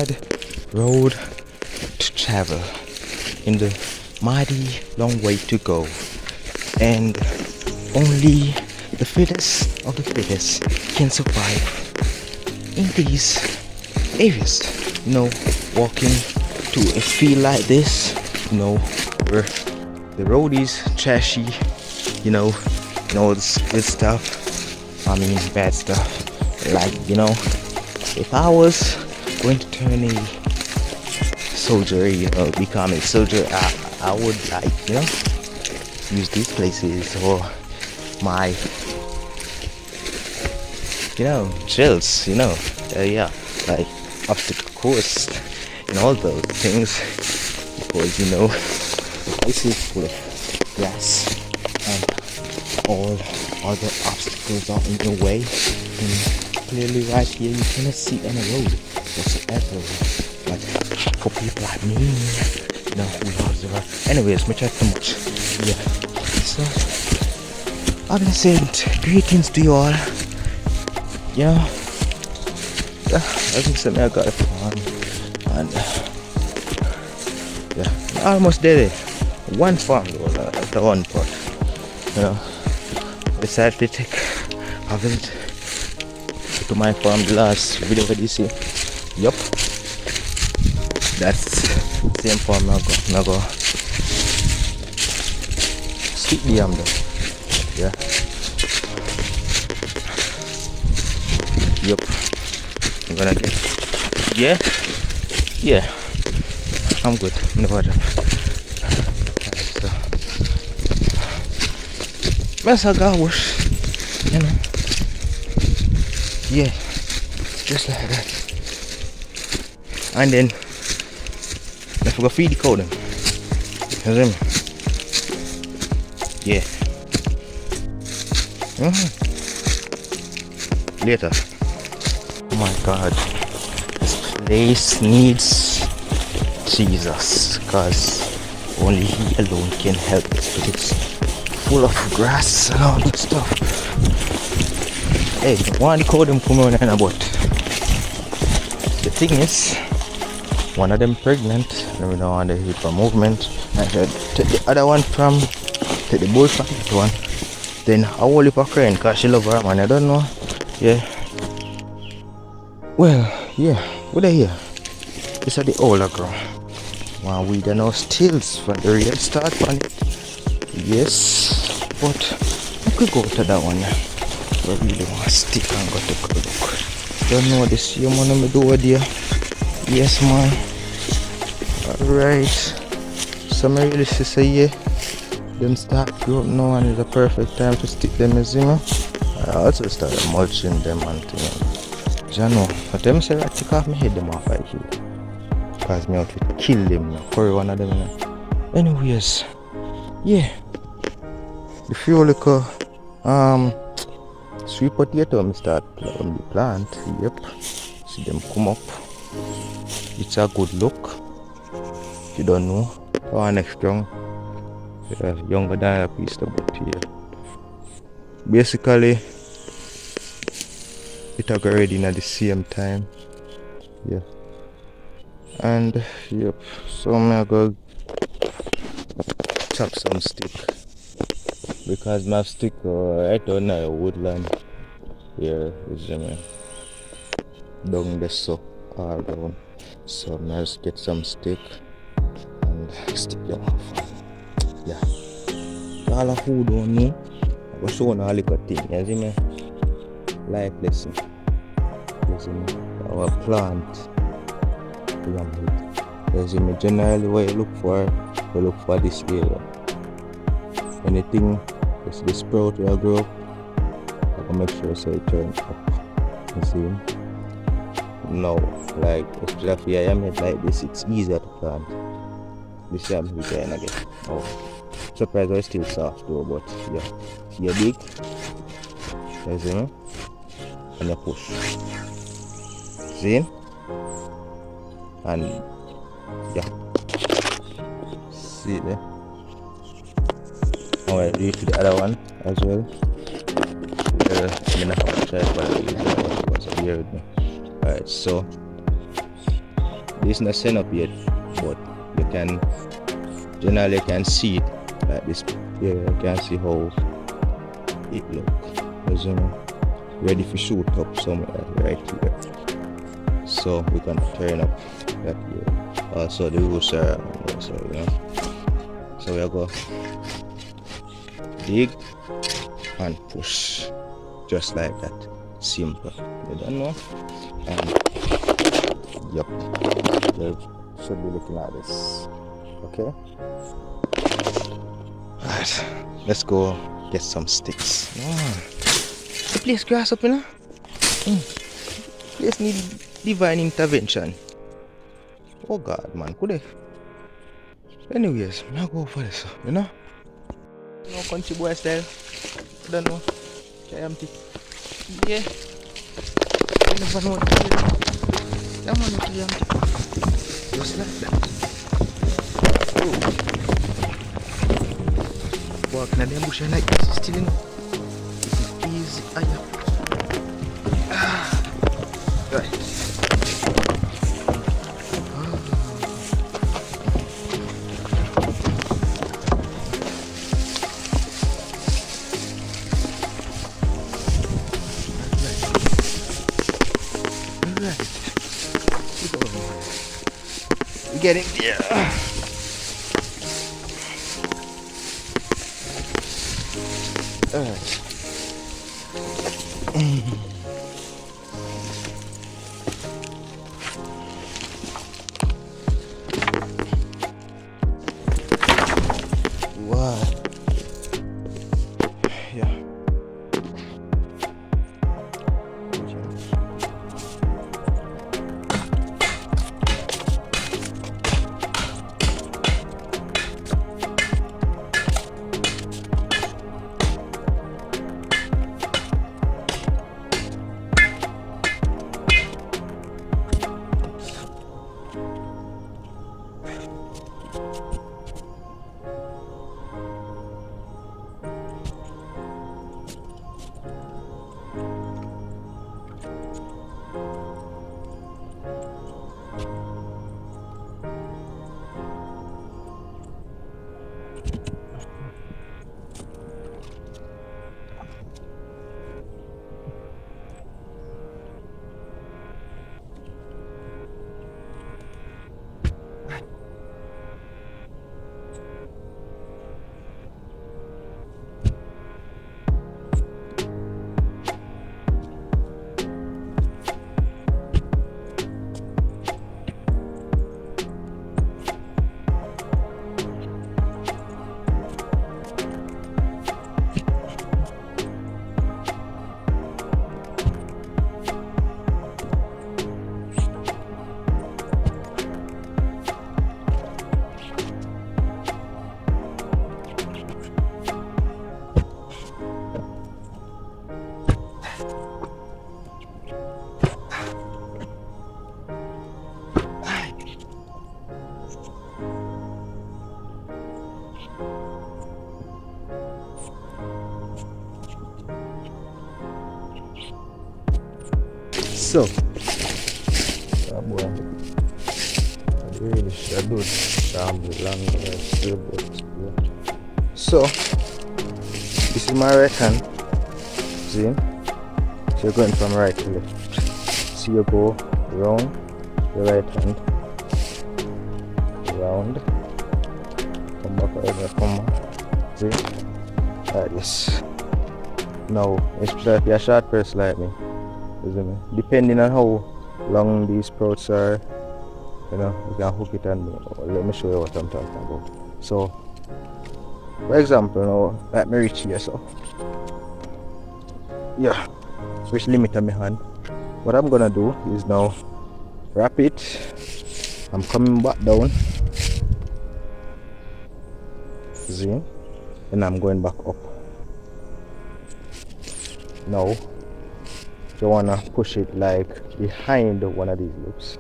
hard road to travel, in the mighty long way to go, and only the fittest of the fittest can survive in these areas. Walking to a field like this, where the road is trashy, all this good stuff. I mean, bad stuff. Like, if I was going to turn a soldier, become a soldier, I would use these places or my, drills, like obstacle course and all those things, because the place is full of grass and all other obstacles are in the way. And clearly right here you cannot see any road whatsoever. But for people like me, who loves the road. Anyways, me chat too much. Yeah. So I'm gonna send greetings to you all. As you said, I got a farm, and I almost did it. One farm though, the one part. Decided to take a visit to my farm. The last video that you see, yup, that's the same farm. Now go stick the though. Yeah. Yup. I'm gonna get. Yeah. I'm good. No problem. So, mess I got wash. Yeah, just like that. And then I forgot to feed the cow then. You see me? Yeah. Later. Oh my God, this place needs Jesus, because only He alone can help us. But it's full of grass and all that stuff. Hey, one of the cow them come on and about. The thing is, one of them pregnant, and we don't want the hip movement. I said, take the other one take the bull from that one. Then I will leave her crying because she love her man, I don't know. Yeah. Well, yeah, what are here? This are the older girl. Wow, we don't know stills for the real start on it. Yes, but I could go to that one. I really want to stick and go to look. Don't know this you man me do there. Yes man. Alright. So I really say yeah. Them start grow up now and it's a perfect time to stick them in zimmer. I also started mulching them and things. You know, but them say right take off my head them off right here. Cause me out to kill them, curry one of them. Anyways, yeah. The few little sweet potato me start on the plant. Yep. See them come up. It's a good look. If you don't know, one next young. Younger than a piece of but here. Basically it will go ready at the same time. Yeah. And yep, so I'm gonna go chop some stick because my stick right on the woodland here is down the so far down. So I'm gonna get some stick and stick them off. Yeah. All of food on me. I was showing all the good things, you see me? Life lesson. You see me? Our plant. You see me? Generally what you look for this area. Anything that's the sprout will grow up, I can make sure so it turns up. You see me? No, like especially if I am like this, it's easier to plant. This time we can again. Oh. Surprised it's still soft though, but yeah. You dig, you see me? And you push. See? And yeah. See there? Alright, do it to the other one as well. I'm not gonna try it, but it was weird. Alright, so It's not set up yet, but you can generally see it like this. Yeah, you can see how it look. As you know, ready for shoot up somewhere right here. So we can turn up that here. Also the roots are also, you know. So we go dig and push, just like that. Simple. You don't know? And yep, you should be looking at this. Okay. Alright, let's go get some sticks. The place grass up, you know. Place need divine intervention. Oh God, man, could they? Anyways, I'm go for this, you know. No country boy style. I don't know. Yeah. I never know what to do. I don't know what to do. Just like that. Oh. Walk in the bush like this, still in. Easy. Right. Get it? Yeah. Alright. Wow. Yeah. So, this is my right hand. See? So you're going from right to left. So you go round your right hand, round, come back over, come back. See? Like this. Now, especially if you're a short person like me, depending on how long these sprouts are, you know, you can hook it and let me show you what I'm talking about. So, for example, now, let me reach here, so yeah, switch limit on my hand. What I'm gonna do is now wrap it. I'm coming back down, see, and I'm going back up. Now, you wanna push it like behind one of these loops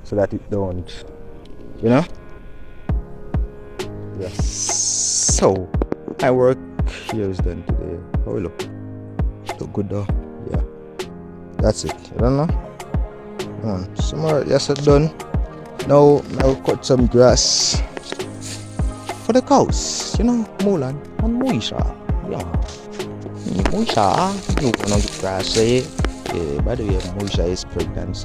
so that it don't, you know. Yes. So my work here is done today. How we look good though? Yeah, that's it. I don't know. Some work yes done. Now I'll cut some grass for the cows, Mulan and Moisha. Yeah. Moisha, you wanna get grass, eh? Yeah, by the way, Moisha is pregnant,